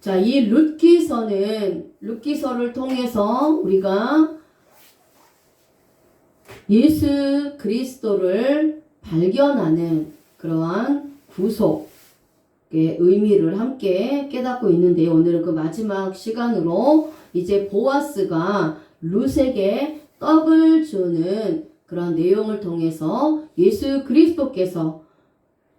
자, 이 룻기서를 통해서 우리가 예수 그리스도를 발견하는 그러한 구속의 의미를 함께 깨닫고 있는데요. 오늘은 그 마지막 시간으로 이제 보아스가 룻에게 떡을 주는 그런 내용을 통해서 예수 그리스도께서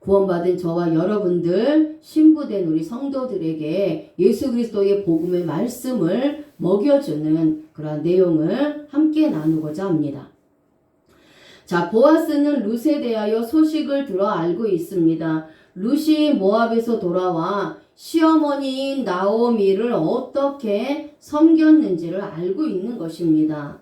구원받은 저와 여러분들, 신부된 우리 성도들에게 예수 그리스도의 복음의 말씀을 먹여주는 그런 내용을 함께 나누고자 합니다. 자, 보아스는 룻에 대하여 소식을 들어 알고 있습니다. 룻이 모압에서 돌아와 시어머니인 나오미를 어떻게 섬겼는지를 알고 있는 것입니다.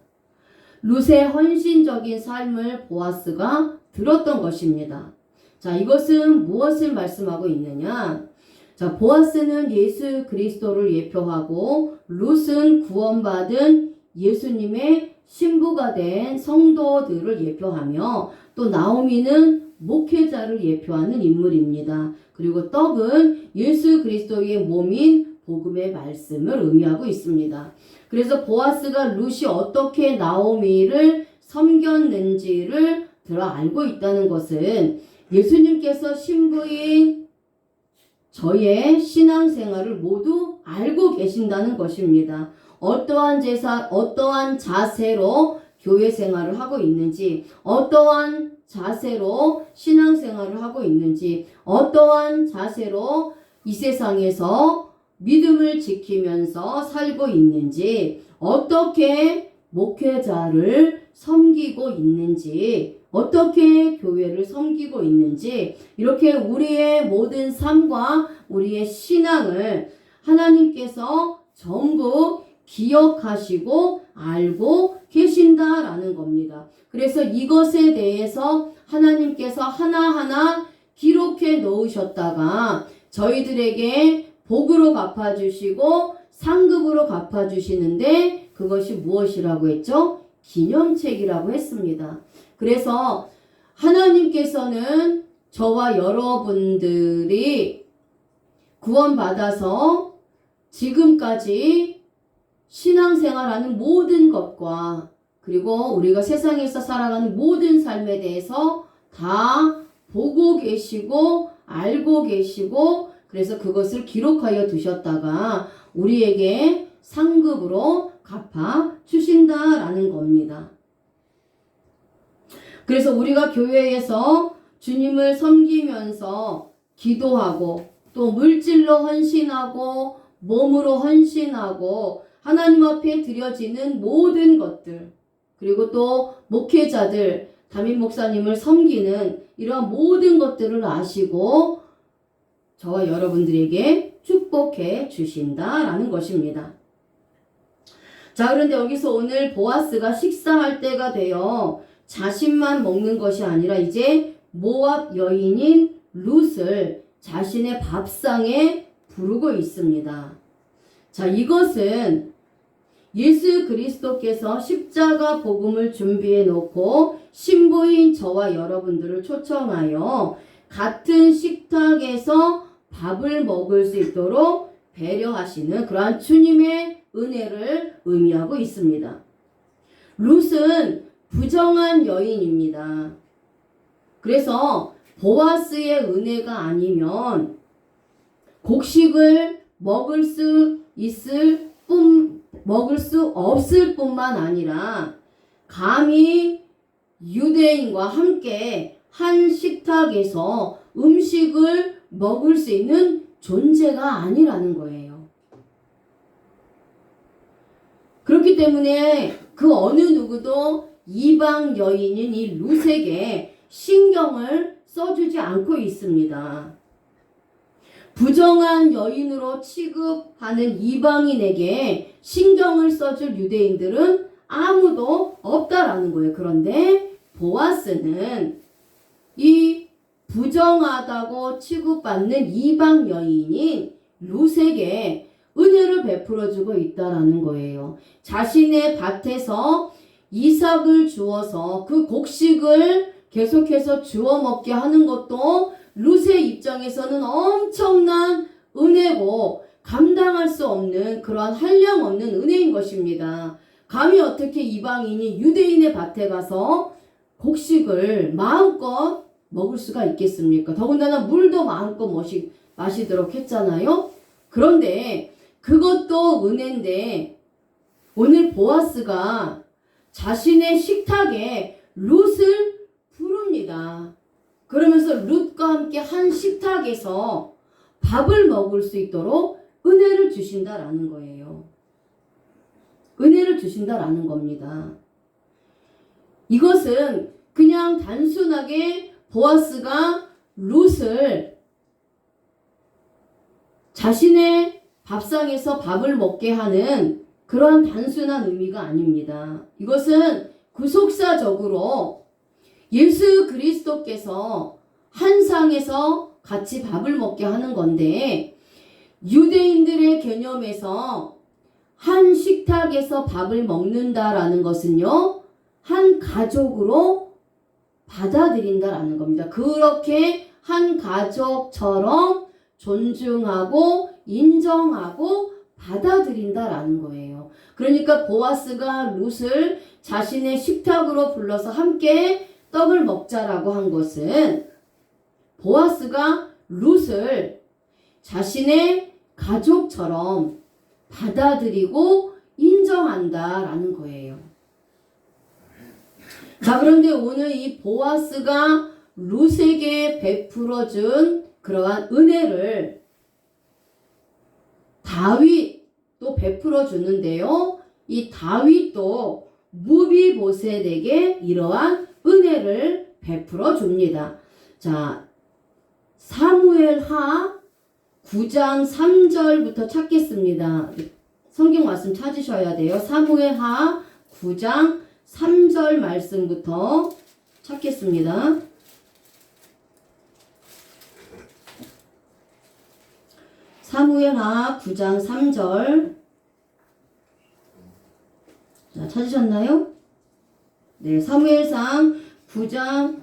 룻의 헌신적인 삶을 보아스가 들었던 것입니다. 자, 이것은 무엇을 말씀하고 있느냐? 자, 보아스는 예수 그리스도를 예표하고 룻은 구원받은 예수님의 신부가 된 성도들을 예표하며 또 나오미는 목회자를 예표하는 인물입니다. 그리고 떡은 예수 그리스도의 몸인 복음의 말씀을 의미하고 있습니다. 그래서 보아스가 룻이 어떻게 나오미를 섬겼는지를 들어 알고 있다는 것은 예수님께서 신부인 저의 신앙생활을 모두 알고 계신다는 것입니다. 어떠한 자세로 교회 생활을 하고 있는지, 어떠한 자세로 신앙생활을 하고 있는지, 어떠한 자세로 이 세상에서 믿음을 지키면서 살고 있는지, 어떻게 목회자를 섬기고 있는지, 어떻게 교회를 섬기고 있는지, 이렇게 우리의 모든 삶과 우리의 신앙을 하나님께서 전부 기억하시고 알고 계신다라는 겁니다. 그래서 이것에 대해서 하나님께서 하나하나 기록해 놓으셨다가 저희들에게 복으로 갚아주시고 상급으로 갚아주시는데 그것이 무엇이라고 했죠? 기념책이라고 했습니다. 그래서 하나님께서는 저와 여러분들이 구원받아서 지금까지 신앙생활하는 모든 것과 그리고 우리가 세상에서 살아가는 모든 삶에 대해서 다 보고 계시고 알고 계시고 그래서 그것을 기록하여 두셨다가 우리에게 상급으로 갚아 주신다라는 겁니다. 그래서 우리가 교회에서 주님을 섬기면서 기도하고 또 물질로 헌신하고 몸으로 헌신하고 하나님 앞에 드려지는 모든 것들 그리고 또 목회자들 담임 목사님을 섬기는 이러한 모든 것들을 아시고 저와 여러분들에게 축복해 주신다라는 것입니다. 자, 그런데 여기서 오늘 보아스가 식사할 때가 되어 자신만 먹는 것이 아니라 이제 모압 여인인 룻을 자신의 밥상에 부르고 있습니다. 자, 이것은 예수 그리스도께서 십자가 복음을 준비해 놓고 신부인 저와 여러분들을 초청하여 같은 식탁에서 밥을 먹을 수 있도록 배려하시는 그러한 주님의 은혜를 의미하고 있습니다. 룻은 부정한 여인입니다. 그래서 보아스의 은혜가 아니면 곡식을 먹을 수 없을 뿐만 아니라 감히 유대인과 함께 한 식탁에서 음식을 먹을 수 있는 존재가 아니라는 거예요. 그렇기 때문에 그 어느 누구도 이방 여인인 이 룻에게 신경을 써주지 않고 있습니다. 부정한 여인으로 취급하는 이방인에게 신경을 써줄 유대인들은 아무도 없다라는 거예요. 그런데 보아스는 이 부정하다고 취급받는 이방 여인인 룻에게 은혜를 베풀어주고 있다라는 거예요. 자신의 밭에서 이삭을 주어서 그 곡식을 계속해서 주워 먹게 하는 것도 룻의 입장에서는 엄청난 은혜고 감당할 수 없는 그러한 한량 없는 은혜인 것입니다. 감히 어떻게 이방인이 유대인의 밭에 가서 곡식을 마음껏 먹을 수가 있겠습니까? 더군다나 물도 마음껏 마시도록 했잖아요. 그런데 그것도 은혜인데 오늘 보아스가 자신의 식탁에 룻을 부릅니다. 그러면서 룻과 함께 한 식탁에서 밥을 먹을 수 있도록 은혜를 주신다라는 거예요. 은혜를 주신다라는 겁니다. 이것은 그냥 단순하게 보아스가 룻을 자신의 밥상에서 밥을 먹게 하는 그러한 단순한 의미가 아닙니다. 이것은 구속사적으로 예수 그리스도께서 한 상에서 같이 밥을 먹게 하는 건데, 유대인들의 개념에서 한 식탁에서 밥을 먹는다라는 것은요, 한 가족으로 받아들인다라는 겁니다. 그렇게 한 가족처럼 존중하고 인정하고 받아들인다라는 거예요. 그러니까 보아스가 룻을 자신의 식탁으로 불러서 함께 떡을 먹자라고 한 것은 보아스가 룻을 자신의 가족처럼 받아들이고 인정한다라는 거예요. 자, 그런데 오늘 이 보아스가 룻에게 베풀어준 그러한 은혜를 다윗도 베풀어 주는데요. 이 다윗도 무비보셋에게 이러한 은혜를 베풀어 줍니다. 자, 사무엘하 9장 3절부터 찾겠습니다. 성경 말씀 찾으셔야 돼요. 사무엘하 9장 3절 말씀부터 찾겠습니다. 사무엘하 9장 3절. 자, 찾으셨나요? 네, 사무엘상 9장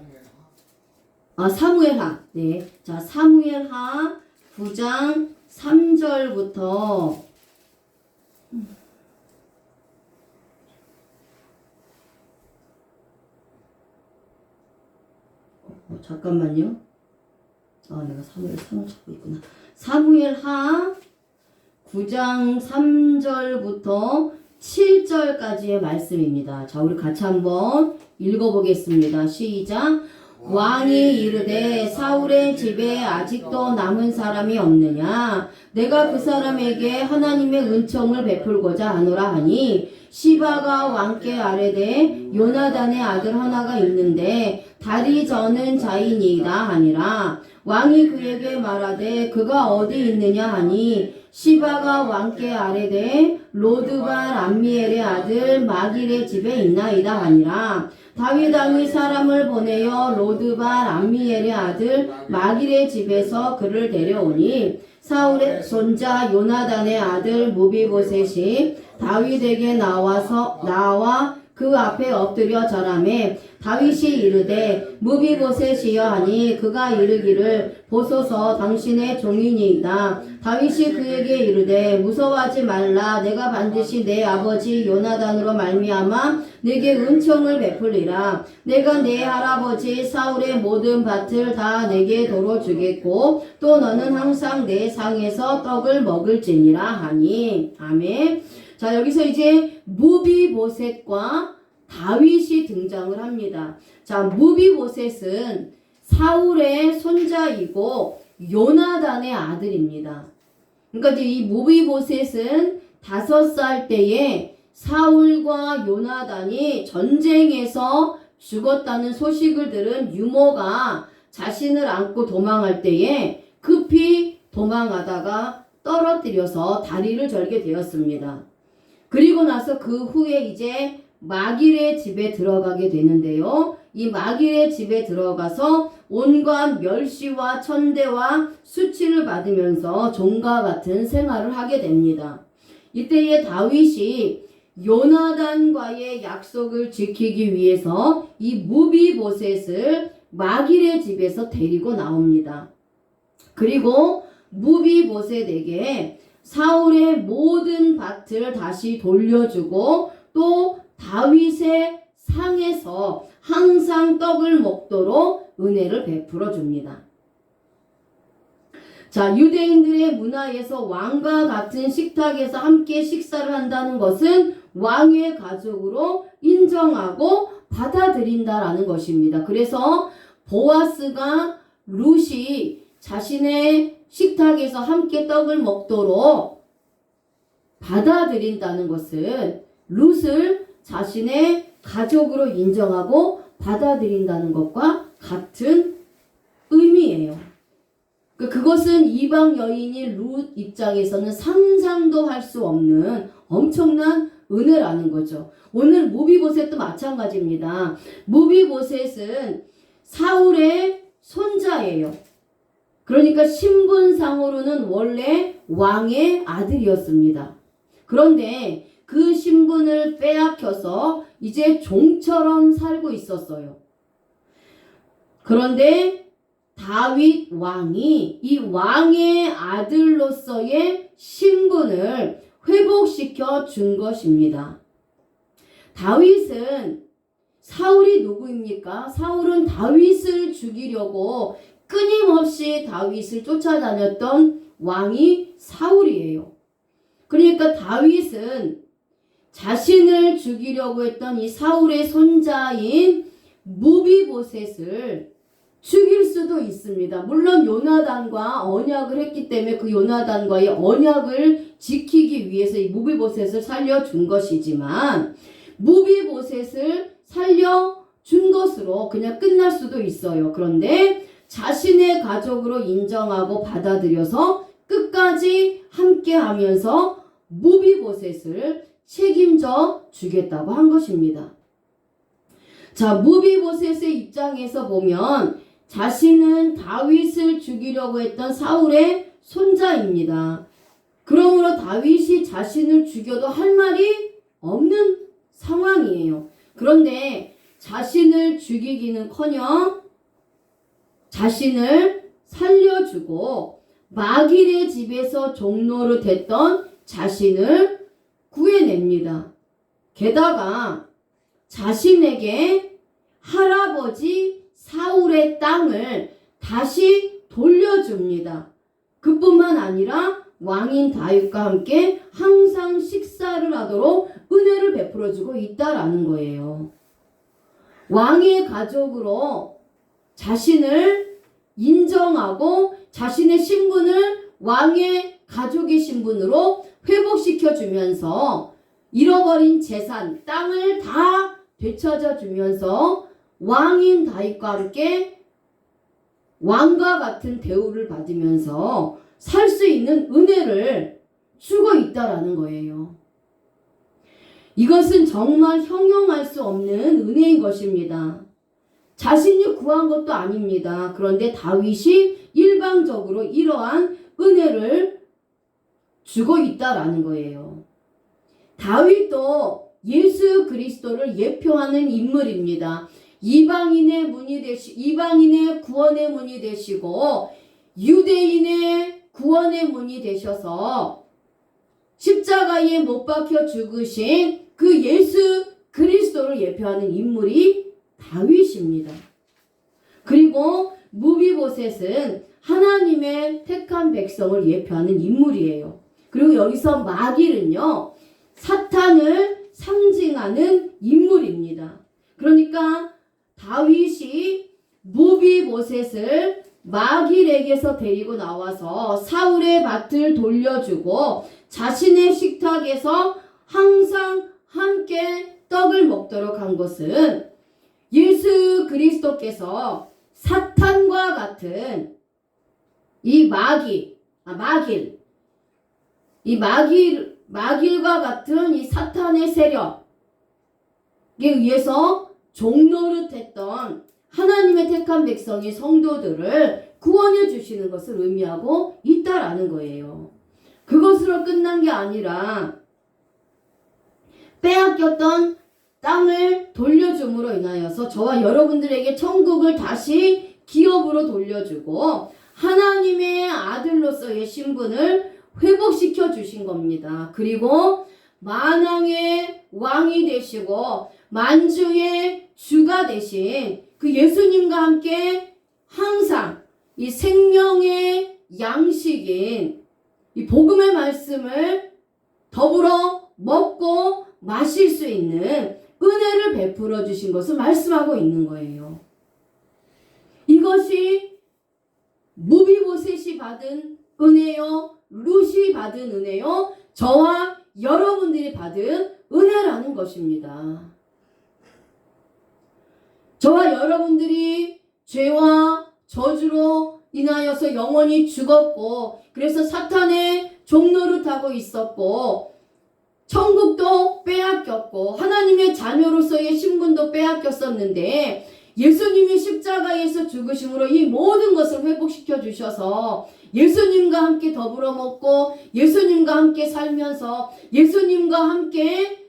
사무엘하. 네. 자, 사무엘하 9장 3절부터 잠깐만요. 내가 사무엘 찾고 있구나. 사무엘하 9장 3절부터 7절까지의 말씀입니다. 자, 우리 같이 한번 읽어보겠습니다. 시작. 왕이 이르되 사울의 집에 아직도 남은 사람이 없느냐? 내가 그 사람에게 하나님의 은총을 베풀고자 하노라 하니 시바가 왕께 아뢰되 요나단의 아들 하나가 있는데 다리 저는 자이니이다 하니라. 왕이 그에게 말하되 그가 어디 있느냐 하니 시바가 왕께 아뢰되 로드발 암미엘의 아들 마길의 집에 있나이다 하니라. 다윗 왕이 사람을 보내어 로드발 암미엘의 아들 마길의 집에서 그를 데려오니 사울의 손자 요나단의 아들 무비보셋이 다윗에게 나와 그 앞에 엎드려 절하매 다윗이 이르되 무비보셋이여 하니 그가 이르기를 보소서 당신의 종이니이다. 다윗이 그에게 이르되 무서워하지 말라. 내가 반드시 내 아버지 요나단으로 말미암아 내게 은총을 베풀리라. 내가 내 할아버지 사울의 모든 밭을 다 내게 도로 주겠고 또 너는 항상 내 상에서 떡을 먹을지니라 하니. 아멘. 자, 여기서 이제 무비보셋과 다윗이 등장을 합니다. 자, 무비보셋은 사울의 손자이고 요나단의 아들입니다. 그러니까 이제 이 무비보셋은 5살 때에 사울과 요나단이 전쟁에서 죽었다는 소식을 들은 유모가 자신을 안고 도망할 때에 급히 도망하다가 떨어뜨려서 다리를 절게 되었습니다. 그리고 나서 그 후에 이제 마길의 집에 들어가게 되는데요. 이 마길의 집에 들어가서 온갖 멸시와 천대와 수치를 받으면서 종과 같은 생활을 하게 됩니다. 이때에 다윗이 요나단과의 약속을 지키기 위해서 이 무비보셋을 마길의 집에서 데리고 나옵니다. 그리고 무비보셋에게 사울의 모든 밭을 다시 돌려주고 또 다윗의 상에서 항상 떡을 먹도록 은혜를 베풀어 줍니다. 자, 유대인들의 문화에서 왕과 같은 식탁에서 함께 식사를 한다는 것은 왕의 가족으로 인정하고 받아들인다라는 것입니다. 그래서 보아스가 룻이 자신의 식탁에서 함께 떡을 먹도록 받아들인다는 것은 룻을 자신의 가족으로 인정하고 받아들인다는 것과 같은 의미예요. 그것은 이방 여인이 룻 입장에서는 상상도 할 수 없는 엄청난 은혜라는 거죠. 오늘 무비보셋도 마찬가지입니다. 무비보셋은 사울의 손자예요. 그러니까 신분상으로는 원래 왕의 아들이었습니다. 그런데 그 신분을 빼앗겨서 이제 종처럼 살고 있었어요. 그런데 다윗 왕이 이 왕의 아들로서의 신분을 회복시켜 준 것입니다. 다윗은 사울이 누구입니까? 사울은 다윗을 죽이려고 끊임없이 다윗을 쫓아다녔던 왕이 사울이에요. 그러니까 다윗은 자신을 죽이려고 했던 이 사울의 손자인 무비보셋을 죽일 수도 있습니다. 물론 요나단과 언약을 했기 때문에 그 요나단과의 언약을 지키기 위해서 이 무비보셋을 살려준 것이지만 무비보셋을 살려준 것으로 그냥 끝날 수도 있어요. 그런데 자신의 가족으로 인정하고 받아들여서 끝까지 함께하면서 무비보셋을 책임져 주겠다고 한 것입니다. 자, 무비보셋의 입장에서 보면 자신은 다윗을 죽이려고 했던 사울의 손자입니다. 그러므로 다윗이 자신을 죽여도 할 말이 없는 상황이에요. 그런데 자신을 죽이기는커녕 자신을 살려주고 마길의 집에서 종로로 됐던 자신을 구해냅니다. 게다가 자신에게 할아버지 사울의 땅을 다시 돌려줍니다. 그뿐만 아니라 왕인 다윗과 함께 항상 식사를 하도록 은혜를 베풀어주고 있다라는 거예요. 왕의 가족으로 자신을 인정하고 자신의 신분을 왕의 가족의 신분으로 회복시켜주면서 잃어버린 재산, 땅을 다 되찾아주면서 왕인 다윗과 함께 왕과 같은 대우를 받으면서 살 수 있는 은혜를 주고 있다라는 거예요. 이것은 정말 형용할 수 없는 은혜인 것입니다. 자신이 구한 것도 아닙니다. 그런데 다윗이 일방적으로 이러한 은혜를 주고 있다라는 거예요. 다윗도 예수 그리스도를 예표하는 인물입니다. 이방인의 구원의 문이 되시고 유대인의 구원의 문이 되셔서 십자가에 못 박혀 죽으신 그 예수 그리스도를 예표하는 인물이 다윗입니다. 그리고 무비보셋은 하나님의 택한 백성을 예표하는 인물이에요. 그리고 여기서 마길은요, 사탄을 상징하는 인물입니다. 그러니까 다윗이 무비보셋을 마길에게서 데리고 나와서 사울의 밭을 돌려주고 자신의 식탁에서 항상 함께 떡을 먹도록 한 것은 예수 그리스도께서 사탄과 같은 이 마길과 같은 이 사탄의 세력에 의해서 종노릇했던 하나님의 택한 백성의 성도들을 구원해 주시는 것을 의미하고 있다라는 거예요. 그것으로 끝난 게 아니라 빼앗겼던 땅을 돌려줌으로 인하여서 저와 여러분들에게 천국을 다시 기업으로 돌려주고 하나님의 아들로서의 신분을 회복시켜 주시 주신 겁니다. 그리고 만왕의 왕이 되시고 만주의 주가 되신 그 예수님과 함께 항상 이 생명의 양식인 이 복음의 말씀을 더불어 먹고 마실 수 있는 은혜를 베풀어 주신 것을 말씀하고 있는 거예요. 이것이 무비보셋이 받은 은혜요, 룻이 받은 은혜요, 저와 여러분들이 받은 은혜라는 것입니다. 저와 여러분들이 죄와 저주로 인하여서 영원히 죽었고, 그래서 사탄의 종노릇하고 있었고, 천국도 빼앗겼고, 하나님의 자녀로서의 신분도 빼앗겼었는데, 예수님이 십자가에서 죽으심으로 이 모든 것을 회복시켜 주셔서 예수님과 함께 더불어 먹고 예수님과 함께 살면서 예수님과 함께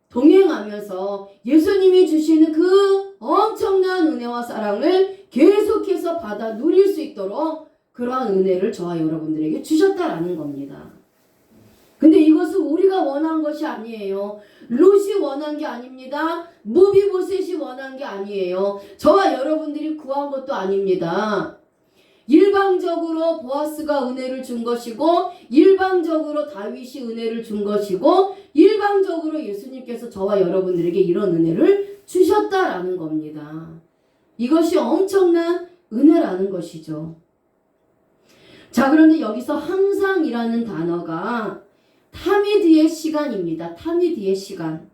동행하면서 예수님이 주시는 그 엄청난 은혜와 사랑을 계속해서 받아 누릴 수 있도록 그러한 은혜를 저와 여러분들에게 주셨다라는 겁니다. 근데 이것은 우리가 원한 것이 아니에요. 룻이 원한 게 아닙니다. 무비보셋이 원한 게 아니에요. 저와 여러분들이 구한 것도 아닙니다. 일방적으로 보아스가 은혜를 준 것이고, 일방적으로 다윗이 은혜를 준 것이고, 일방적으로 예수님께서 저와 여러분들에게 이런 은혜를 주셨다라는 겁니다. 이것이 엄청난 은혜라는 것이죠. 자, 그런데 여기서 항상이라는 단어가 타미드의 시간입니다. 타미드의 시간.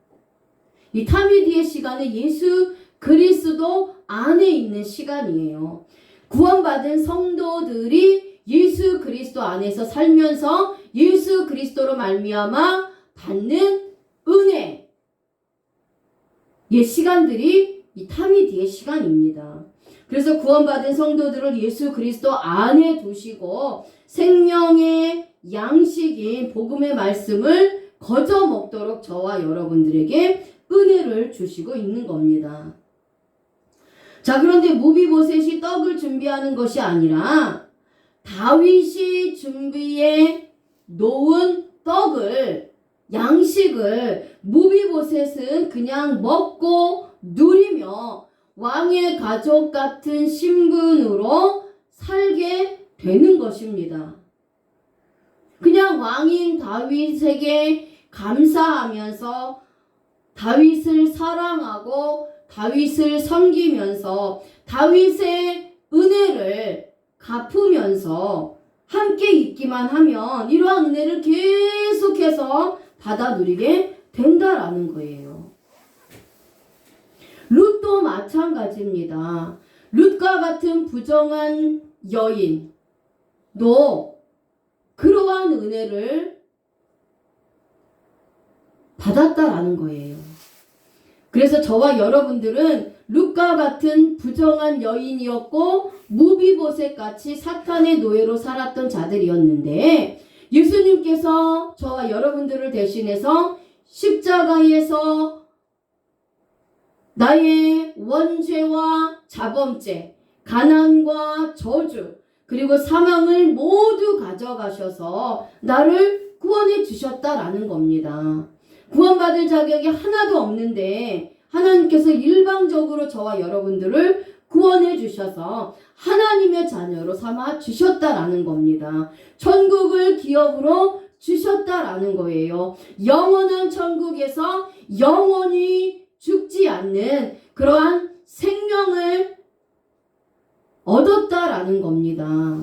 이 타미드의 시간은 예수 그리스도 안에 있는 시간이에요. 구원받은 성도들이 예수 그리스도 안에서 살면서 예수 그리스도로 말미암아 받는 은혜의 시간들이 이 타미드의 시간입니다. 그래서 구원받은 성도들을 예수 그리스도 안에 두시고 생명의 양식인 복음의 말씀을 거저 먹도록 저와 여러분들에게 은혜를 주시고 있는 겁니다. 자, 그런데 무비보셋이 떡을 준비하는 것이 아니라 다윗이 준비해 놓은 떡을, 양식을 무비보셋은 그냥 먹고 누리며 왕의 가족 같은 신분으로 살게 되는 것입니다. 그냥 왕인 다윗에게 감사하면서 다윗을 사랑하고 다윗을 섬기면서 다윗의 은혜를 갚으면서 함께 있기만 하면 이러한 은혜를 계속해서 받아 누리게 된다라는 거예요. 룻도 마찬가지입니다. 룻과 같은 부정한 여인도 그러한 은혜를 받았다라는 거예요. 그래서 저와 여러분들은 룻과 같은 부정한 여인이었고 무비보셋 같이 사탄의 노예로 살았던 자들이었는데 예수님께서 저와 여러분들을 대신해서 십자가에서 나의 원죄와 자범죄, 가난과 저주, 그리고 사망을 모두 가져가셔서 나를 구원해 주셨다라는 겁니다. 구원받을 자격이 하나도 없는데 하나님께서 일방적으로 저와 여러분들을 구원해 주셔서 하나님의 자녀로 삼아 주셨다라는 겁니다. 천국을 기업으로 주셨다라는 거예요. 영원한 천국에서 영원히 죽지 않는 그러한 생명을 얻었다라는 겁니다.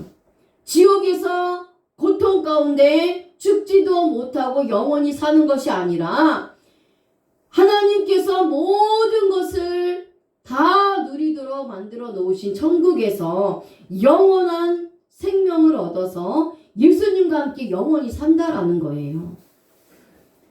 지옥에서 고통 가운데 죽지도 못하고 영원히 사는 것이 아니라 하나님께서 모든 것을 다 누리도록 만들어 놓으신 천국에서 영원한 생명을 얻어서 예수님과 함께 영원히 산다라는 거예요.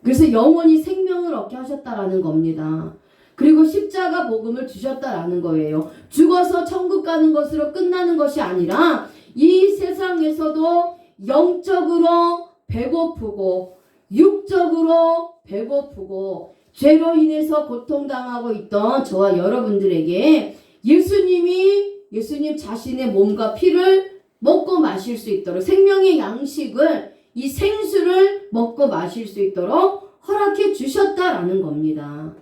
그래서 영원히 생명을 얻게 하셨다라는 겁니다. 그리고 십자가 복음을 주셨다라는 거예요. 죽어서 천국 가는 것으로 끝나는 것이 아니라 이 세상에서도 영적으로 배고프고 육적으로 배고프고 죄로 인해서 고통당하고 있던 저와 여러분들에게 예수님 자신의 몸과 피를 먹고 마실 수 있도록 생명의 양식을, 이 생수를 먹고 마실 수 있도록 허락해 주셨다라는 겁니다.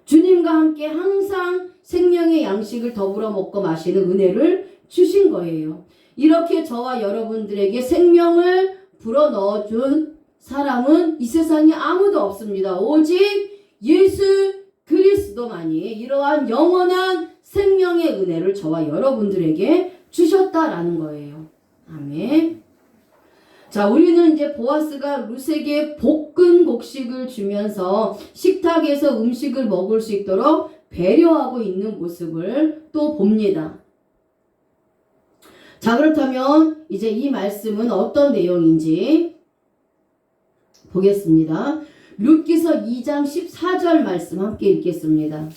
주님과 함께 항상 생명의 양식을 더불어 먹고 마시는 은혜를 주신 거예요. 이렇게 저와 여러분들에게 생명을 불어넣어 준 사람은 이 세상에 아무도 없습니다. 오직 예수 그리스도만이 이러한 영원한 생명의 은혜를 저와 여러분들에게 주셨다라는 거예요. 아멘. 자, 우리는 이제 보아스가 룻에게 볶은 곡식을 주면서 식탁에서 음식을 먹을 수 있도록 배려하고 있는 모습을 또 봅니다. 자, 그렇다면 이제 이 말씀은 어떤 내용인지 보겠습니다. 룻기서 2장 14절 말씀 함께 읽겠습니다.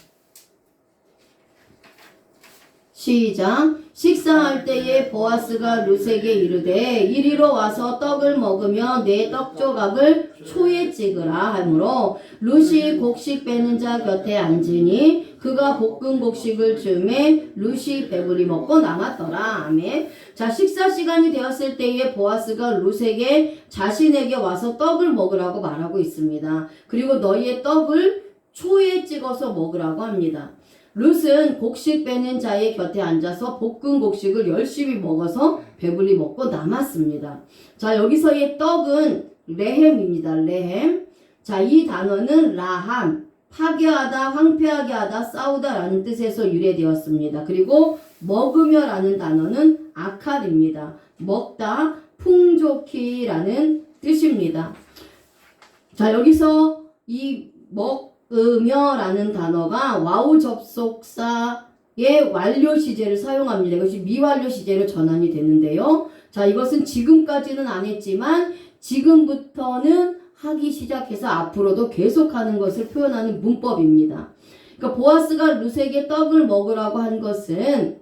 시작. 식사할 때에 보아스가 룻에게 이르되 이리로 와서 떡을 먹으며 내 떡조각을 초에 찍으라 하므로 룻이 곡식 빼는 자 곁에 앉으니 그가 볶은 곡식을 주매 룻이 배불리 먹고 남았더라. 아멘. 자, 식사 시간이 되었을 때에 보아스가 룻에게 자신에게 와서 떡을 먹으라고 말하고 있습니다. 그리고 너희의 떡을 초에 찍어서 먹으라고 합니다. 룻은 곡식 빼는 자의 곁에 앉아서 볶은 곡식을 열심히 먹어서 배불리 먹고 남았습니다. 자, 여기서의 떡은 레헴입니다. 레헴. 자, 이 단어는 라함, 파괴하다, 황폐하게 하다, 싸우다 라는 뜻에서 유래되었습니다. 그리고 먹으며 라는 단어는 아칼입니다. 먹다, 풍족히 라는 뜻입니다. 자, 여기서 이 먹으며 라는 단어가 와우 접속사의 완료 시제를 사용합니다. 이것이 미완료 시제로 전환이 되는데요. 자, 이것은 지금까지는 안 했지만 지금부터는 하기 시작해서 앞으로도 계속하는 것을 표현하는 문법입니다. 그러니까 보아스가 룻에게 떡을 먹으라고 한 것은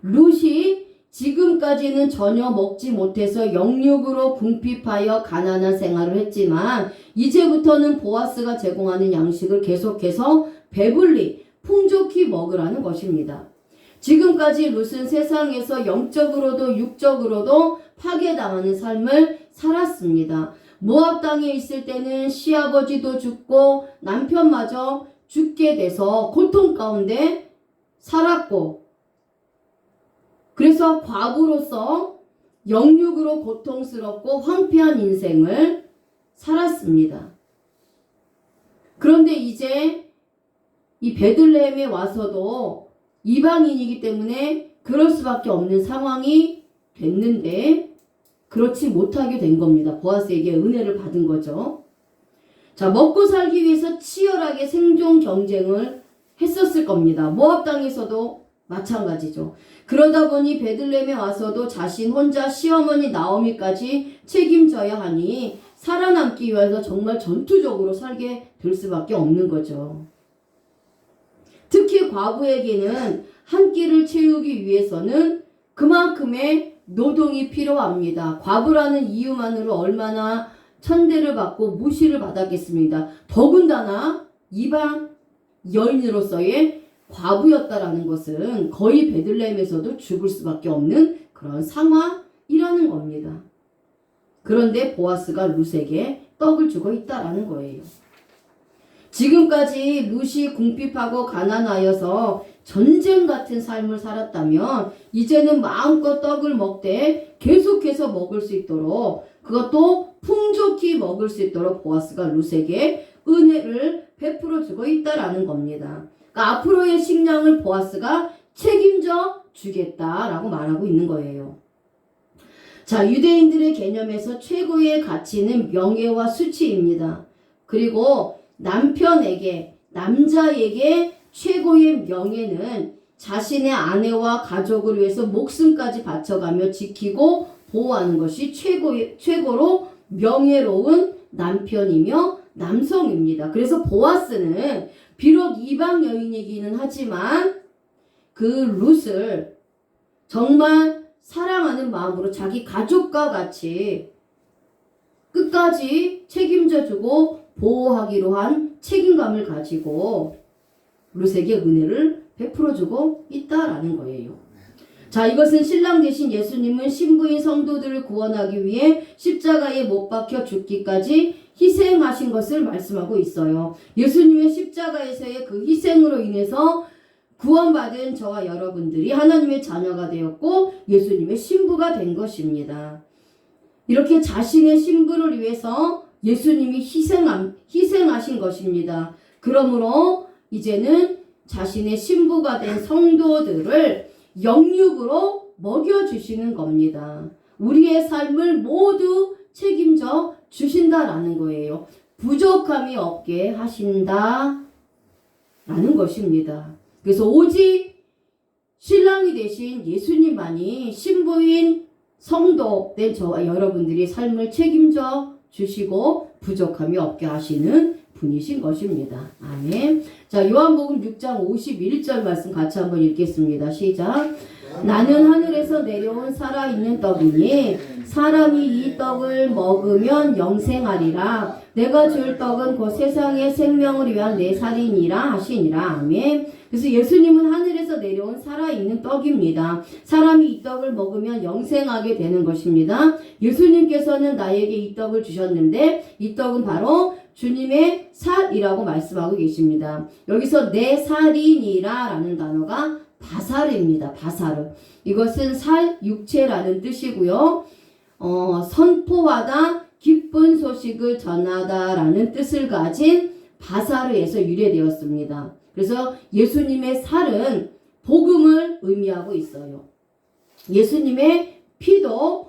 룻이 지금까지는 전혀 먹지 못해서 영육으로 궁핍하여 가난한 생활을 했지만 이제부터는 보아스가 제공하는 양식을 계속해서 배불리 풍족히 먹으라는 것입니다. 지금까지 룻은 세상에서 영적으로도 육적으로도 파괴당하는 삶을 살았습니다. 모압 땅에 있을 때는 시아버지도 죽고 남편마저 죽게 돼서 고통 가운데 살았고, 그래서 과부로서 영육으로 고통스럽고 황폐한 인생을 살았습니다. 그런데 이제 이 베들레헴에 와서도 이방인이기 때문에 그럴 수밖에 없는 상황이 됐는데 그렇지 못하게 된 겁니다. 보아스에게 은혜를 받은 거죠. 자, 먹고 살기 위해서 치열하게 생존 경쟁을 했었을 겁니다. 모압 땅에서도 마찬가지죠. 그러다 보니 베들레헴에 와서도 자신 혼자 시어머니 나오미까지 책임져야 하니 살아남기 위해서 정말 전투적으로 살게 될 수밖에 없는 거죠. 특히 과부에게는 한 끼를 채우기 위해서는 그만큼의 노동이 필요합니다. 과부라는 이유만으로 얼마나 천대를 받고 무시를 받았겠습니까? 더군다나 이방 여인으로서의 과부였다라는 것은 거의 베들레헴에서도 죽을 수밖에 없는 그런 상황이라는 겁니다. 그런데 보아스가 룻에게 떡을 주고 있다라는 거예요. 지금까지 룻이 궁핍하고 가난하여서 전쟁 같은 삶을 살았다면 이제는 마음껏 떡을 먹되 계속해서 먹을 수 있도록, 그것도 풍족히 먹을 수 있도록 보아스가 룻에게 은혜를 베풀어 주고 있다라는 겁니다. 그러니까 앞으로의 식량을 보아스가 책임져 주겠다라고 말하고 있는 거예요. 자, 유대인들의 개념에서 최고의 가치는 명예와 수치입니다. 그리고 남자에게 최고의 명예는 자신의 아내와 가족을 위해서 목숨까지 바쳐가며 지키고 보호하는 것이 최고로 명예로운 남편이며 남성입니다. 그래서 보아스는 비록 이방 여인이기는 하지만 그 룻을 정말 사랑하는 마음으로 자기 가족과 같이 끝까지 책임져주고 보호하기로 한 책임감을 가지고 룻에게 은혜를 베풀어주고 있다라는 거예요. 자, 이것은 신랑 되신 예수님은 신부인 성도들을 구원하기 위해 십자가에 못 박혀 죽기까지 희생하신 것을 말씀하고 있어요. 예수님의 십자가에서의 그 희생으로 인해서 구원받은 저와 여러분들이 하나님의 자녀가 되었고 예수님의 신부가 된 것입니다. 이렇게 자신의 신부를 위해서 예수님이 희생하신 것입니다. 그러므로 이제는 자신의 신부가 된 성도들을 영육으로 먹여주시는 겁니다. 우리의 삶을 모두 책임져 주신다라는 거예요. 부족함이 없게 하신다라는 것입니다. 그래서 오직 신랑이 되신 예수님만이 신부인 성도 된 저와 여러분들이 삶을 책임져 주시고 부족함이 없게 하시는 분이신 것입니다. 아멘. 자, 요한복음 6장 51절 말씀 같이 한번 읽겠습니다. 시작. 나는 하늘에서 내려온 살아있는 떡이니 사람이 이 떡을 먹으면 영생하리라. 내가 줄 떡은 곧 세상의 생명을 위한 내 살이니라 하시니라. 아멘. 그래서 예수님은 하늘에서 내려온 살아있는 떡입니다. 사람이 이 떡을 먹으면 영생하게 되는 것입니다. 예수님께서는 나에게 이 떡을 주셨는데 이 떡은 바로 주님의 살이라고 말씀하고 계십니다. 여기서 내 살이니라 라는 단어가 바사르입니다. 바사르. 이것은 살, 육체라는 뜻이고요. 선포하다, 기쁜 소식을 전하다 라는 뜻을 가진 바사르에서 유래되었습니다. 그래서 예수님의 살은 복음을 의미하고 있어요. 예수님의 피도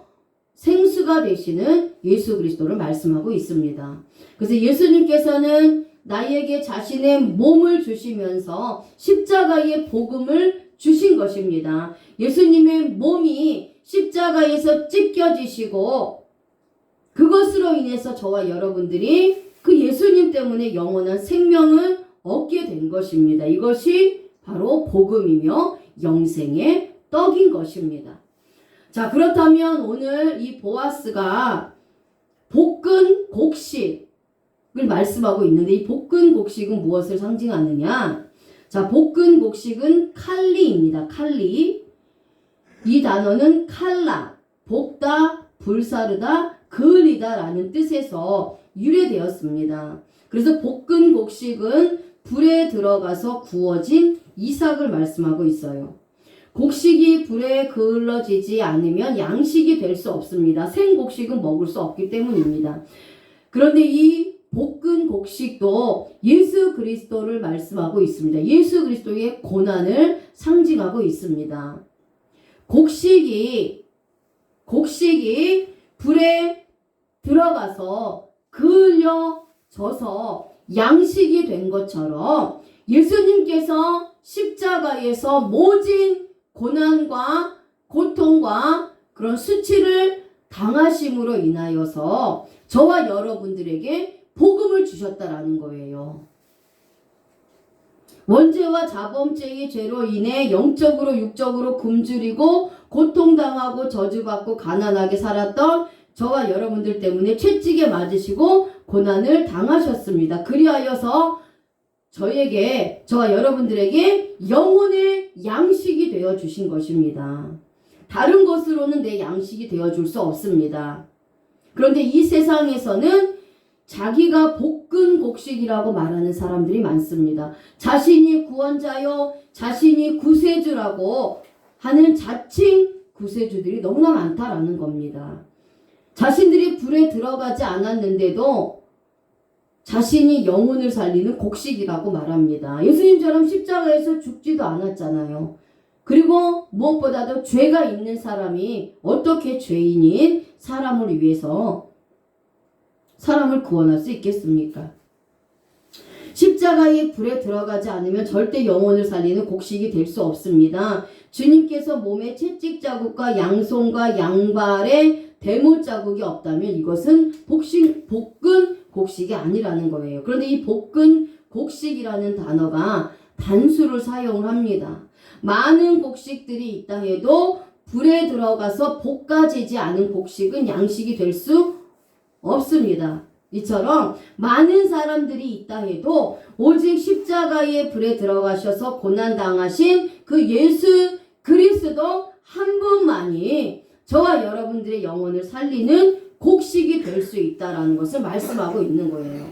생수가 되시는 예수 그리스도를 말씀하고 있습니다. 그래서 예수님께서는 나에게 자신의 몸을 주시면서 십자가의 복음을 주신 것입니다. 예수님의 몸이 십자가에서 찢겨지시고 그것으로 인해서 저와 여러분들이 그 예수님 때문에 영원한 생명을 얻게 된 것입니다. 이것이 바로 복음이며 영생의 떡인 것입니다. 자, 그렇다면 오늘 이 보아스가 볶은 곡식을 말씀하고 있는데 이 볶은 곡식은 무엇을 상징하느냐? 자, 볶은 곡식은 칼리입니다. 칼리. 이 단어는 칼라, 볶다, 불사르다, 그을리다 라는 뜻에서 유래되었습니다. 그래서 볶은 곡식은 불에 들어가서 구워진 이삭을 말씀하고 있어요. 곡식이 불에 그을러지지 않으면 양식이 될 수 없습니다. 생곡식은 먹을 수 없기 때문입니다. 그런데 이 볶은 곡식도 예수 그리스도를 말씀하고 있습니다. 예수 그리스도의 고난을 상징하고 있습니다. 곡식이 불에 들어가서 그을려져서 양식이 된 것처럼 예수님께서 십자가에서 모진 고난과 고통과 그런 수치를 당하심으로 인하여서 저와 여러분들에게 복음을 주셨다라는 거예요. 원죄와 자범죄의 죄로 인해 영적으로 육적으로 굶주리고 고통당하고 저주받고 가난하게 살았던 저와 여러분들 때문에 채찍에 맞으시고 고난을 당하셨습니다. 그리하여서 저와 여러분들에게 영혼의 양식이 되어 주신 것입니다. 다른 것으로는 내 양식이 되어 줄 수 없습니다. 그런데 이 세상에서는 자기가 볶은 곡식이라고 말하는 사람들이 많습니다. 자신이 구원자요, 자신이 구세주라고 하는 자칭 구세주들이 너무나 많다라는 겁니다. 자신들이 불에 들어가지 않았는데도 자신이 영혼을 살리는 곡식이라고 말합니다. 예수님처럼 십자가에서 죽지도 않았잖아요. 그리고 무엇보다도 죄가 있는 사람이 어떻게 죄인인 사람을 위해서 사람을 구원할 수 있겠습니까? 십자가의 불에 들어가지 않으면 절대 영혼을 살리는 곡식이 될 수 없습니다. 주님께서 몸에 채찍 자국과 양손과 양발에 대못 자국이 없다면 이것은 볶은 곡식이 아니라는 거예요. 그런데 이 볶은 곡식이라는 단어가 단수를 사용을 합니다. 많은 곡식들이 있다 해도 불에 들어가서 볶아지지 않은 곡식은 양식이 될 수 없습니다. 이처럼 많은 사람들이 있다 해도 오직 십자가의 불에 들어가셔서 고난당하신 그 예수 그리스도 한 분만이 저와 여러분들의 영혼을 살리는 곡식이 될 수 있다라는 것을 말씀하고 있는 거예요.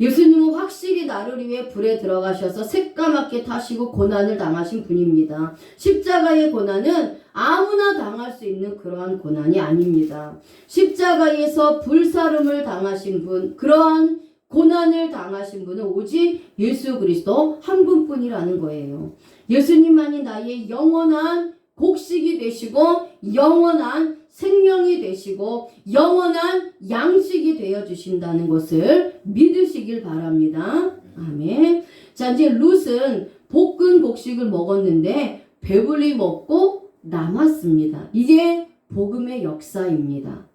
예수님은 확실히 나를 위해 불에 들어가셔서 새까맣게 타시고 고난을 당하신 분입니다. 십자가의 고난은 아무나 당할 수 있는 그러한 고난이 아닙니다. 십자가에서 불사름을 당하신 분, 그러한 고난을 당하신 분은 오직 예수 그리스도 한 분뿐이라는 거예요. 예수님만이 나의 영원한 곡식이 되시고 영원한 생명이 되시고 영원한 양식이 되어 주신다는 것을 믿으시길 바랍니다. 아멘. 자, 이제 룻은 볶은 곡식을 먹었는데 배불리 먹고 남았습니다. 이게 복음의 역사입니다.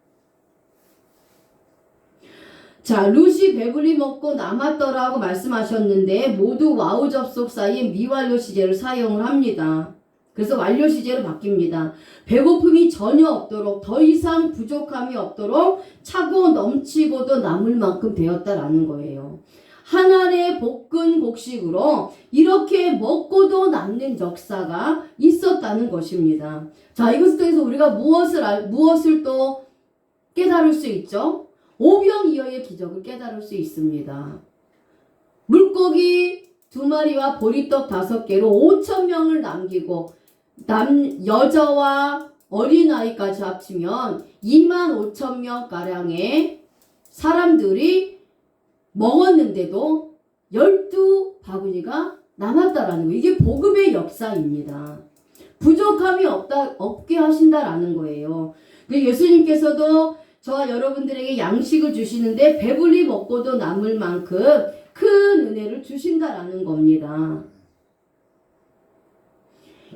자, 룻이 배불리 먹고 남았더라고 말씀하셨는데 모두 와우 접속 사이에 미완료 시제를 사용을 합니다. 그래서 완료 시제로 바뀝니다. 배고픔이 전혀 없도록, 더 이상 부족함이 없도록 차고 넘치고도 남을 만큼 되었다라는 거예요. 한 알의 볶은 곡식으로 이렇게 먹고도 남는 역사가 있었다는 것입니다. 자, 이것을 통해서 우리가 무엇을 또 깨달을 수 있죠? 오병이어의 기적을 깨달을 수 있습니다. 물고기 2마리와 보리떡 5개로 5,000명을 남기고 여자와 어린아이까지 합치면 25,000명가량의 사람들이 먹었는데도 12바구니가 남았다라는 거예요. 이게 복음의 역사입니다. 부족함이 없게 하신다라는 거예요. 예수님께서도 저와 여러분들에게 양식을 주시는데 배불리 먹고도 남을 만큼 큰 은혜를 주신다라는 겁니다.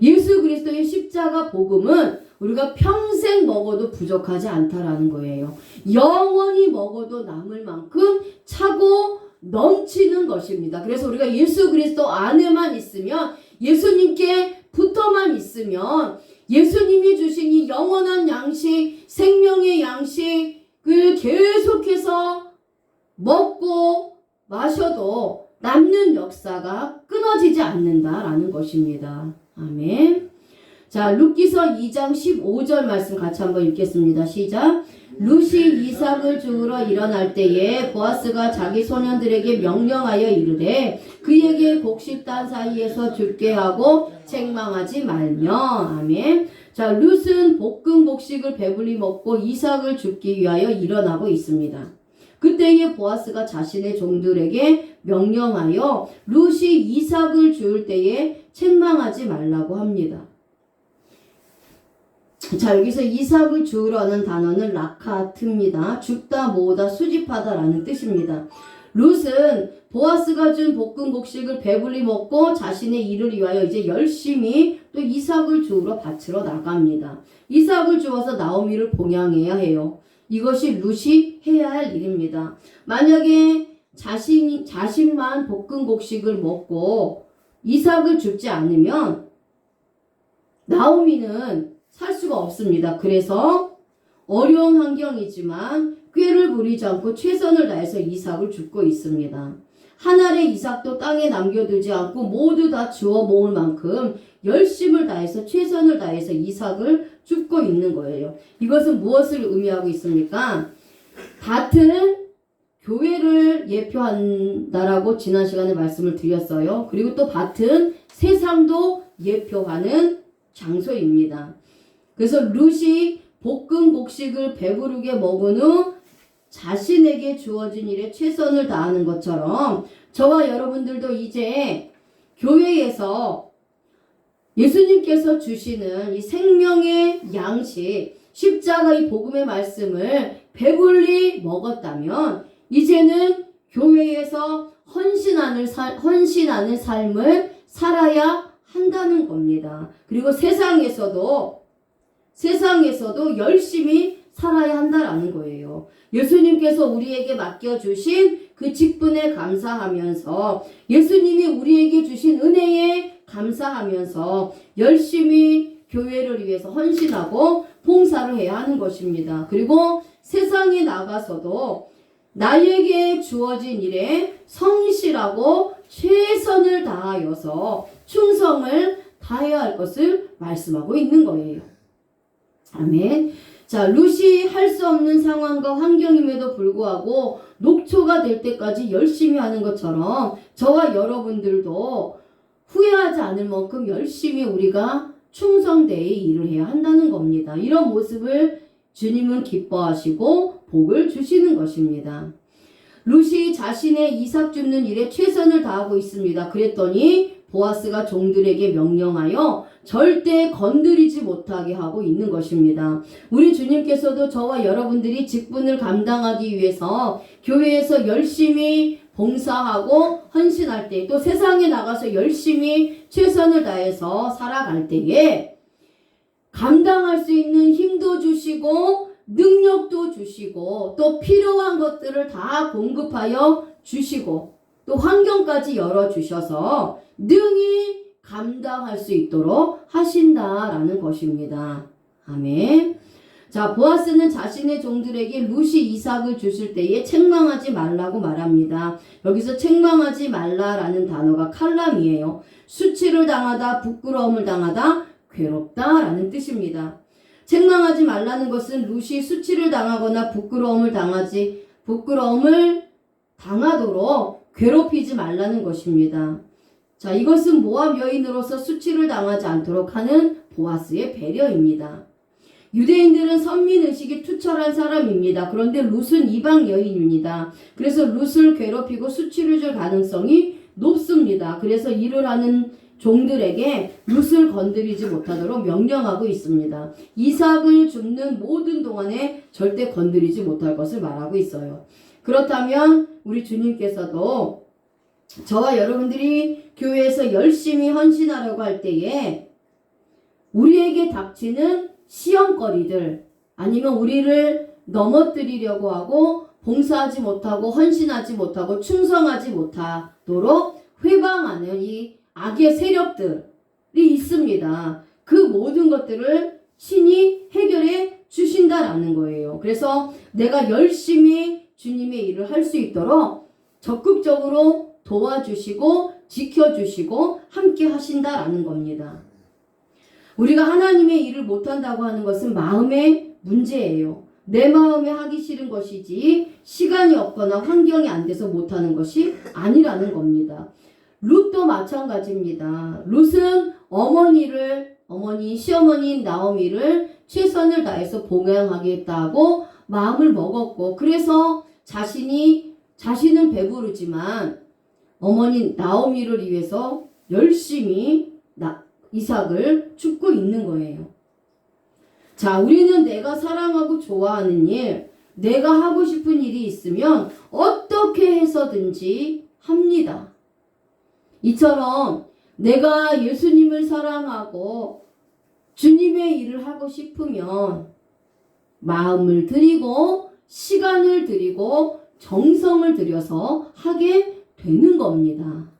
예수 그리스도의 십자가 복음은 우리가 평생 먹어도 부족하지 않다라는 거예요. 영원히 먹어도 남을 만큼 차고 넘치는 것입니다. 그래서 우리가 예수 그리스도 안에만 있으면, 예수님께 붙어만 있으면 예수님이 주신 이 영원한 양식, 생명의 양식을 계속해서 먹고 마셔도 남는 역사가 끊어지지 않는다라는 것입니다. 아멘. 자, 룻기서 2장 15절 말씀 같이 한번 읽겠습니다. 시작. 룻이 이삭을 주우러 일어날 때에 보아스가 자기 소년들에게 명령하여 이르되 그에게 곡식단 사이에서 죽게 하고 책망하지 말며. 아멘. 자, 룻은 볶은 곡식을 배불리 먹고 이삭을 죽기 위하여 일어나고 있습니다. 그때에 보아스가 자신의 종들에게 명령하여 룻이 이삭을 주울 때에 책망하지 말라고 합니다. 자, 여기서 이삭을 주우라는 단어는 라카트입니다. 죽다, 모으다, 수집하다라는 뜻입니다. 룻은 보아스가 준 볶은 곡식을 배불리 먹고 자신의 일을 위하여 이제 열심히 또 이삭을 주우러 밭으로 나갑니다. 이삭을 주워서 나오미를 봉양해야 해요. 이것이 룻이 해야 할 일입니다. 만약에 자신만 볶은 곡식을 먹고 이삭을 줍지 않으면 나오미는 살 수가 없습니다. 그래서 어려운 환경이지만 꾀를 부리지 않고 최선을 다해서 이삭을 줍고 있습니다. 한 알의 이삭도 땅에 남겨두지 않고 모두 다 주워 모을 만큼 열심을 다해서 최선을 다해서 이삭을 줍고 있는 거예요. 이것은 무엇을 의미하고 있습니까? 밭은 교회를 예표한다라고 지난 시간에 말씀을 드렸어요. 그리고 또 밭은 세상도 예표하는 장소입니다. 그래서 룻이 볶은 곡식을 배부르게 먹은 후 자신에게 주어진 일에 최선을 다하는 것처럼 저와 여러분들도 이제 교회에서 예수님께서 주시는 이 생명의 양식, 십자가의 복음의 말씀을 배불리 먹었다면 이제는 교회에서 헌신하는 삶을 살아야 한다는 겁니다. 그리고 세상에서도 열심히 살아야 한다라는 거예요. 예수님께서 우리에게 맡겨주신 그 직분에 감사하면서 예수님이 우리에게 주신 은혜에 감사하면서 열심히 교회를 위해서 헌신하고 봉사를 해야 하는 것입니다. 그리고 세상에 나가서도 나에게 주어진 일에 성실하고 최선을 다하여서 충성을 다해야 할 것을 말씀하고 있는 거예요. 아멘. 자, 룻이 할 수 없는 상황과 환경임에도 불구하고 녹초가 될 때까지 열심히 하는 것처럼 저와 여러분들도 후회하지 않을 만큼 열심히 우리가 충성되이 일을 해야 한다는 겁니다. 이런 모습을 주님은 기뻐하시고 복을 주시는 것입니다. 룻이 자신의 이삭 줍는 일에 최선을 다하고 있습니다. 그랬더니 보아스가 종들에게 명령하여 절대 건드리지 못하게 하고 있는 것입니다. 우리 주님께서도 저와 여러분들이 직분을 감당하기 위해서 교회에서 열심히 봉사하고 헌신할 때, 또 세상에 나가서 열심히 최선을 다해서 살아갈 때에 감당할 수 있는 힘도 주시고 능력도 주시고 또 필요한 것들을 다 공급하여 주시고 또 환경까지 열어주셔서 능히 감당할 수 있도록 하신다라는 것입니다. 아멘. 자, 보아스는 자신의 종들에게 룻이 이삭을 주실 때에 책망하지 말라고 말합니다. 여기서 책망하지 말라라는 단어가 칼람이에요. 수치를 당하다, 부끄러움을 당하다, 괴롭다라는 뜻입니다. 책망하지 말라는 것은 룻이 수치를 당하거나 부끄러움을 당하도록 괴롭히지 말라는 것입니다. 자, 이것은 모압 여인으로서 수치를 당하지 않도록 하는 보아스의 배려입니다. 유대인들은 선민의식이 투철한 사람입니다. 그런데 룻은 이방 여인입니다. 그래서 룻을 괴롭히고 수치를 줄 가능성이 높습니다. 그래서 일을 하는 종들에게 룻을 건드리지 못하도록 명령하고 있습니다. 이삭을 줍는 모든 동안에 절대 건드리지 못할 것을 말하고 있어요. 그렇다면 우리 주님께서도 저와 여러분들이 교회에서 열심히 헌신하려고 할 때에 우리에게 닥치는 시험거리들, 아니면 우리를 넘어뜨리려고 하고 봉사하지 못하고 헌신하지 못하고 충성하지 못하도록 회방하는 이 악의 세력들이 있습니다. 그 모든 것들을 신이 해결해 주신다라는 거예요. 그래서 내가 열심히 주님의 일을 할 수 있도록 적극적으로 도와주시고 지켜주시고 함께 하신다라는 겁니다. 우리가 하나님의 일을 못한다고 하는 것은 마음의 문제예요. 내 마음에 하기 싫은 것이지 시간이 없거나 환경이 안 돼서 못하는 것이 아니라는 겁니다. 룻도 마찬가지입니다. 룻은 시어머니인 나오미를 최선을 다해서 봉양하겠다고 마음을 먹었고, 그래서 자신은 배부르지만 어머니 나오미를 위해서 열심히 이삭을 줍고 있는 거예요. 자, 우리는 내가 사랑하고 좋아하는 일, 내가 하고 싶은 일이 있으면 어떻게 해서든지 합니다. 이처럼 내가 예수님을 사랑하고 주님의 일을 하고 싶으면 마음을 들이고 시간을 들이고 정성을 들여서 하게 되는 겁니다.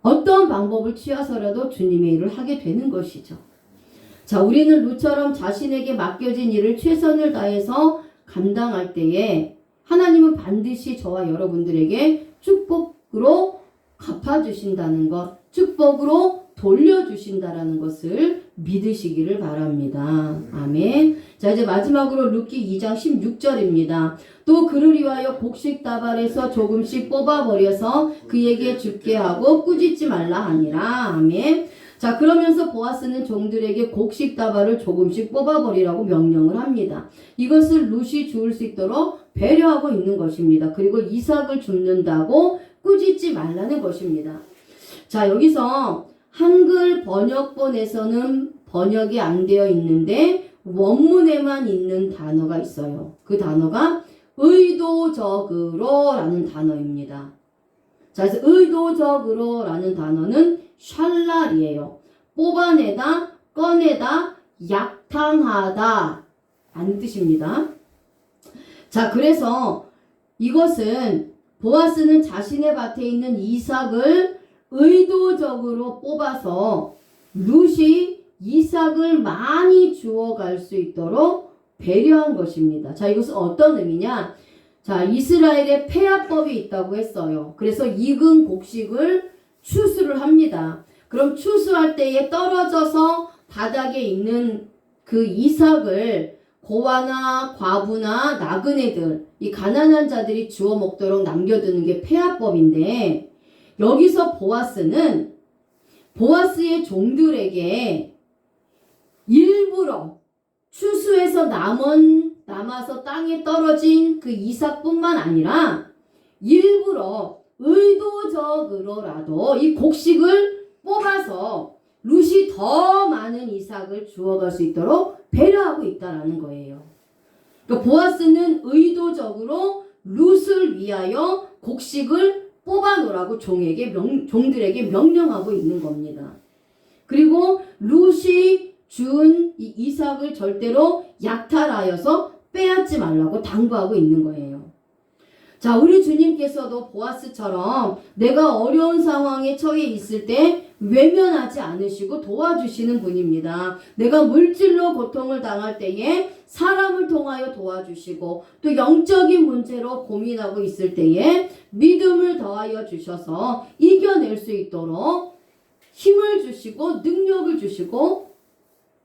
어떤 방법을 취해서라도 주님의 일을 하게 되는 것이죠. 자, 우리는 룻처럼 자신에게 맡겨진 일을 최선을 다해서 감당할 때에 하나님은 반드시 저와 여러분들에게 축복으로 갚아주신다는 것, 축복으로 돌려주신다라는 것을 믿으시기를 바랍니다. 아멘. 자, 이제 마지막으로 룻기 2장 16절입니다. 또 그를 위하여 곡식 다발에서 조금씩 뽑아버려서 그에게 줍게 하고 꾸짖지 말라 하니라. 아멘. 자, 그러면서 보아스는 종들에게 곡식 다발을 조금씩 뽑아버리라고 명령을 합니다. 이것을 룻이 주울 수 있도록 배려하고 있는 것입니다. 그리고 이삭을 줍는다고 꾸짖지 말라는 것입니다. 자, 여기서 한글 번역본에서는 번역이 안 되어 있는데 원문에만 있는 단어가 있어요. 그 단어가 의도적으로 라는 단어입니다. 자, 그래서 의도적으로 라는 단어는 샬랄이에요. 뽑아내다, 꺼내다, 약탕하다 라는 뜻입니다. 자, 그래서 이것은 보아스는 자신의 밭에 있는 이삭을 의도적으로 뽑아서 룻이 이삭을 많이 주워갈 수 있도록 배려한 것입니다. 자, 이것은 어떤 의미냐? 자, 이스라엘에 폐합법이 있다고 했어요. 그래서 익은 곡식을 추수를 합니다. 그럼 추수할 때에 떨어져서 바닥에 있는 그 이삭을 고아나 과부나 나그네들, 이 가난한 자들이 주워 먹도록 남겨두는 게 폐하법인데, 여기서 보아스는 보아스의 종들에게 일부러 추수해서 남아서 땅에 떨어진 그 이삭뿐만 아니라 일부러 의도적으로라도 이 곡식을 뽑아서 룻이 더 많은 이삭을 주워갈 수 있도록 배려하고 있다라는 거예요. 그러니까 보아스는 의도적으로 룻을 위하여 곡식을 뽑아놓으라고 종들에게 명령하고 있는 겁니다. 그리고 룻이 준 이 이삭을 절대로 약탈하여서 빼앗지 말라고 당부하고 있는 거예요. 자, 우리 주님께서도 보아스처럼 내가 어려운 상황에 처해 있을 때 외면하지 않으시고 도와주시는 분입니다. 내가 물질로 고통을 당할 때에 사람을 통하여 도와주시고, 또 영적인 문제로 고민하고 있을 때에 믿음을 더하여 주셔서 이겨낼 수 있도록 힘을 주시고 능력을 주시고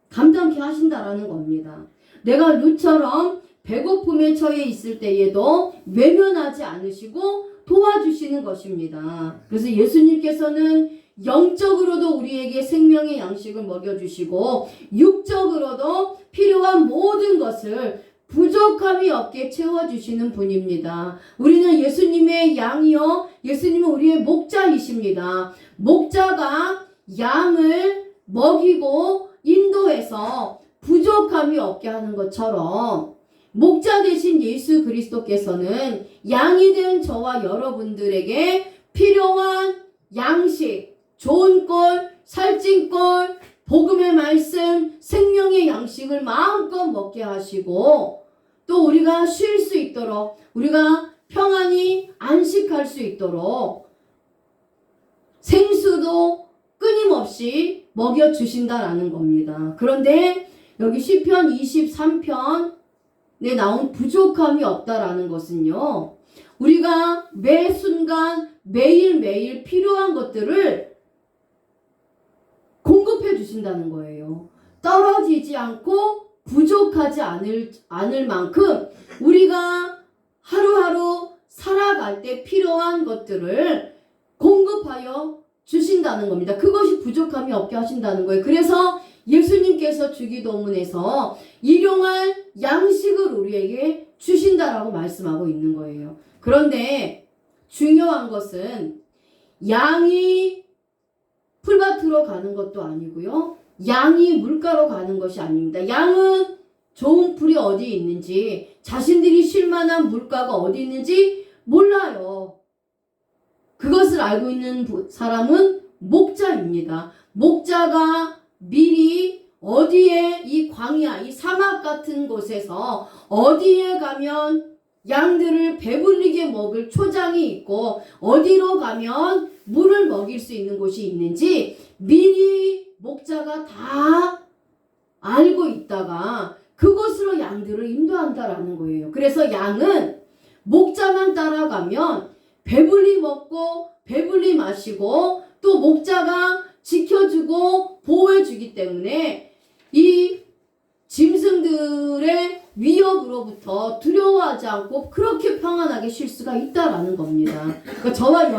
감당케 하신다라는 겁니다. 내가 룻처럼 배고픔에 처해 있을 때에도 외면하지 않으시고 도와주시는 것입니다. 그래서 예수님께서는 영적으로도 우리에게 생명의 양식을 먹여주시고 육적으로도 필요한 모든 것을 부족함이 없게 채워주시는 분입니다. 우리는 예수님의 양이요, 예수님은 우리의 목자이십니다. 목자가 양을 먹이고 인도해서 부족함이 없게 하는 것처럼 목자 되신 예수 그리스도께서는 양이 된 저와 여러분들에게 필요한 양식, 좋은 꼴, 살찐 꼴, 복음의 말씀, 생명의 양식을 마음껏 먹게 하시고, 또 우리가 쉴 수 있도록, 우리가 평안히 안식할 수 있도록 생수도 끊임없이 먹여주신다라는 겁니다. 그런데 여기 시편 23편에 나온 부족함이 없다라는 것은요, 우리가 매 순간 매일매일 필요한 것들을 공급해 주신다는 거예요. 떨어지지 않고 부족하지 않을 만큼 우리가 하루하루 살아갈 때 필요한 것들을 공급하여 주신다는 겁니다. 그것이 부족함이 없게 하신다는 거예요. 그래서 예수님께서 주기도문에서 일용할 양식을 우리에게 주신다라고 말씀하고 있는 거예요. 그런데 중요한 것은 양이 풀밭으로 가는 것도 아니고요, 양이 물가로 가는 것이 아닙니다. 양은 좋은 풀이 어디 있는지, 자신들이 쉴 만한 물가가 어디 있는지 몰라요. 그것을 알고 있는 사람은 목자입니다. 목자가 미리 어디에, 이 광야, 이 사막 같은 곳에서 어디에 가면 양들을 배불리게 먹을 초장이 있고 어디로 가면 물을 먹일 수 있는 곳이 있는지 미리 목자가 다 알고 있다가 그곳으로 양들을 인도한다라는 거예요. 그래서 양은 목자만 따라가면 배불리 먹고 배불리 마시고 또 목자가 지켜주고 보호해주기 때문에 이 짐승들의 위협으로부터 두려워하지 않고 그렇게 평안하게 쉴 수가 있다라는 겁니다. 그러니까 저와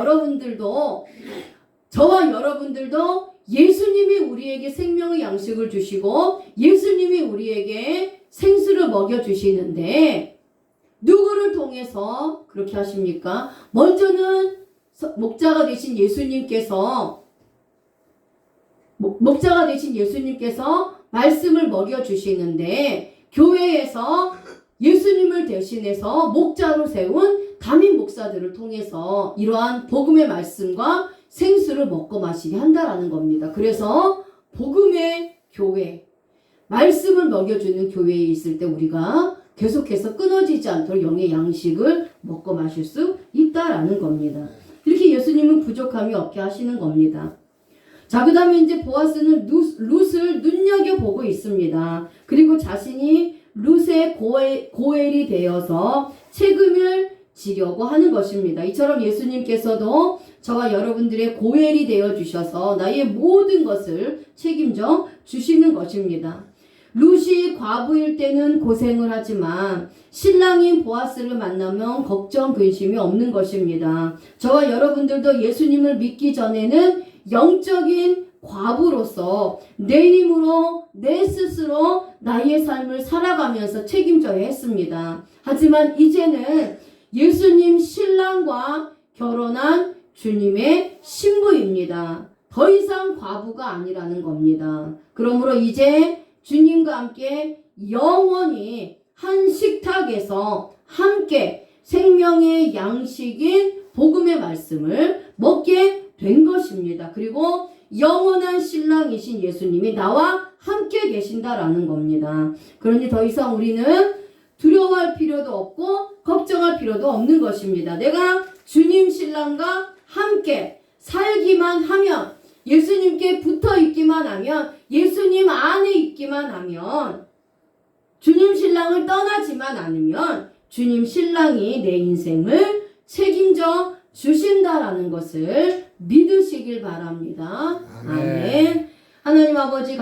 여러분들도 예수님이 우리에게 생명의 양식을 주시고 예수님이 우리에게 생수를 먹여주시는데 누구를 통해서 그렇게 하십니까? 먼저는 목자가 되신 예수님께서 말씀을 먹여주시는데, 교회에서 예수님을 대신해서 목자로 세운 담임 목사들을 통해서 이러한 복음의 말씀과 생수를 먹고 마시게 한다라는 겁니다. 그래서 복음의 교회, 말씀을 먹여주는 교회에 있을 때 우리가 계속해서 끊어지지 않도록 영의 양식을 먹고 마실 수 있다라는 겁니다. 이렇게 예수님은 부족함이 없게 하시는 겁니다. 자, 그 다음에 이제 보아스는 룻을 눈여겨보고 있습니다. 그리고 자신이 룻의 고엘이 되어서 책임을 지려고 하는 것입니다. 이처럼 예수님께서도 저와 여러분들의 고엘이 되어 주셔서 나의 모든 것을 책임져 주시는 것입니다. 룻이 과부일 때는 고생을 하지만 신랑인 보아스를 만나면 걱정 근심이 없는 것입니다. 저와 여러분들도 예수님을 믿기 전에는 영적인 과부로서 내 힘으로 내 스스로 나의 삶을 살아가면서 책임져야 했습니다. 하지만 이제는 예수님 신랑과 결혼한 주님의 신부입니다. 더 이상 과부가 아니라는 겁니다. 그러므로 이제 주님과 함께 영원히 한 식탁에서 함께 생명의 양식인 복음의 말씀을 먹게 된 것입니다. 그리고 영원한 신랑이신 예수님이 나와 함께 계신다라는 겁니다. 그러니 더 이상 우리는 두려워할 필요도 없고 걱정할 필요도 없는 것입니다. 내가 주님 신랑과 함께 살기만 하면, 예수님께 붙어 있기만 하면, 예수님 안에 있기만 하면, 주님 신랑을 떠나지만 않으면 주님 신랑이 내 인생을 책임져 주신다라는 것을 믿으시길 바랍니다. 아멘. 하나님 아버지